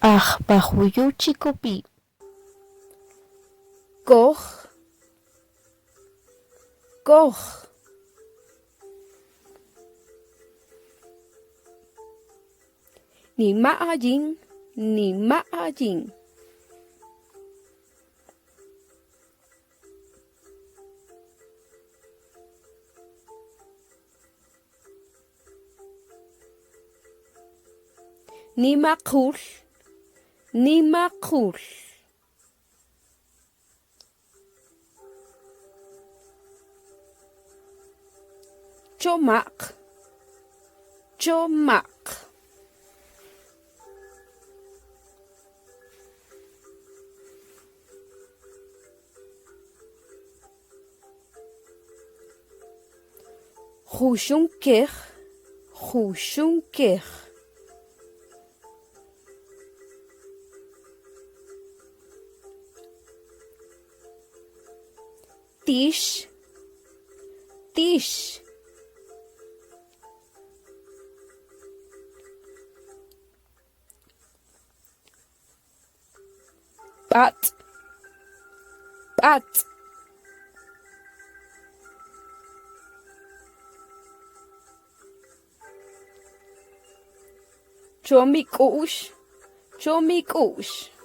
Ahpahuyuchikupi. Koh. Koh. Ni ma'ajin, ni ma'ajin. Ni maqul, ni maqul. Chomaq, chomaq. Jushunker, jushunker. Tish, tish. Bat, bat. Chomikush, chomikush.